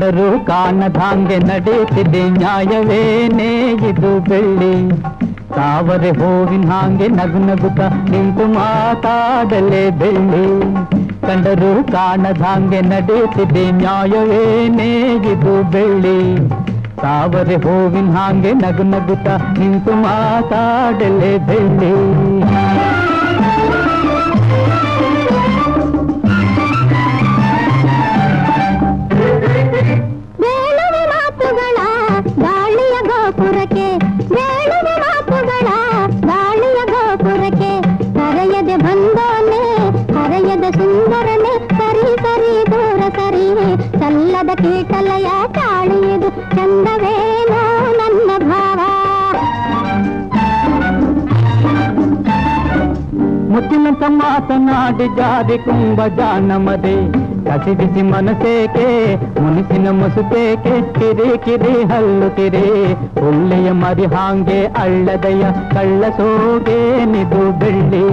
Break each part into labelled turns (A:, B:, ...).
A: ಕಂಡರೂ ಕಾಣದಾಂಗೆ ನಡೆಯುತ್ತಿದೆ ನ್ಯಾಯವೇನೇ ಇದು ಬೆಳ್ಳಿ ತಾವರೆ ಹೂವಿನ ಹಾಂಗೆ ನಗು ನಗುತ್ತ ನಿಂತು ಮಾತಾಡಲೇ ಬೆಳ್ಳಿ ಕಂಡರೂ ಕಾಣದಾಂಗೆ ನಡೆಯುತ್ತಿದೆ ನ್ಯಾಯವೇನೇ ಇದು ಬೆಳ್ಳಿ ತಾವರೆ ಹೂವಿನ ಹಾಂಗೆ ನಗು ನಗುತ್ತ ನಿಂತು ಮಾತಾಡಲೇ ಬೆಳ್ಳಿ
B: ಚಲ್ಲದ ಕೀಟಲಯ ತಾಳಿಯದು ಚಂದವೇನೋ ನನ್ನ ಭಾವ
A: ಮುತ್ತಿನಂತ ಮಾತನಾಡಿ ಜಾರಿ ಕುಂಭ ಜಾನಮದೆ ಕಸಿಬಿಸಿ ಮನಸೇಕೆ ಮುನಿಸಿನ ಮುಸುತೇಕೆ ಕಿರಿ ಕಿರಿ ಹಲ್ಲುತ್ತಿರೆ ಒಳ್ಳೆಯ ಮರಿ ಹಾಂಗೆ ಅಳ್ಳದಯ ಕಳ್ಳ ಸೋಗೆ ನಿದು ಬೆಳ್ಳಿ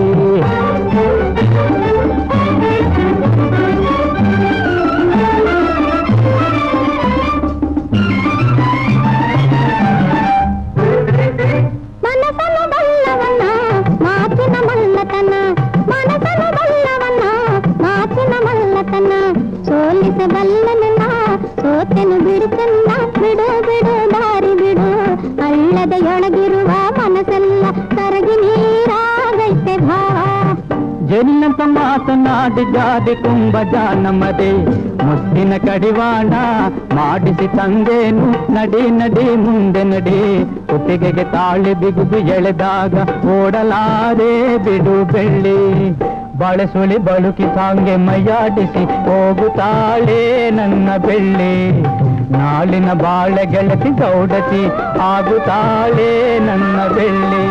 B: ಸೋಲಿಸಬಲ್ಲನ ಸೋತೆನು ಬಿಡುತ್ತನ್ನ ಬಿಡು ಬಿಡು ದಾರಿ ಬಿಡು ಹಳ್ಳದೊಳಗಿರುವ ಮನಸ್ಸೆಲ್ಲ ಕರಗಿ ನೀರಾಗೈತೆ ಭಾವ
A: ಜನಿನಂತ ಮಾತನಾಡಿ ಜಾರಿ ಕುಂಭ ಜಾನಮದೆ ಮುತ್ತಿನ ಕಡಿವಾಣ ಮಾಡಿಸಿ ತಂದೇನು ನಡಿ ನಡಿ ಮುಂದೆ ನಡಿ ಕುತ್ತಿಗೆಗೆ ತಾಳಿ ಬಿಗುದು ಎಳೆದಾಗ ಓಡಲಾರೆ ಬಿಡು ಬೆಳ್ಳಿ ಬಾಳೆ ಸುಳಿ ಬಳುಕಿ ತಾಂಗೆ ಮೈಯಾಡಿಸಿ ಹೋಗುತ್ತಾಳೆ ನನ್ನ ಬೆಳ್ಳಿ ನಾಳಿನ ಬಾಳೆ ಗೆಳತಿ ಗೌಡತಿ ಆಗುತ್ತಾಳೆ ನನ್ನ ಬೆಳ್ಳಿ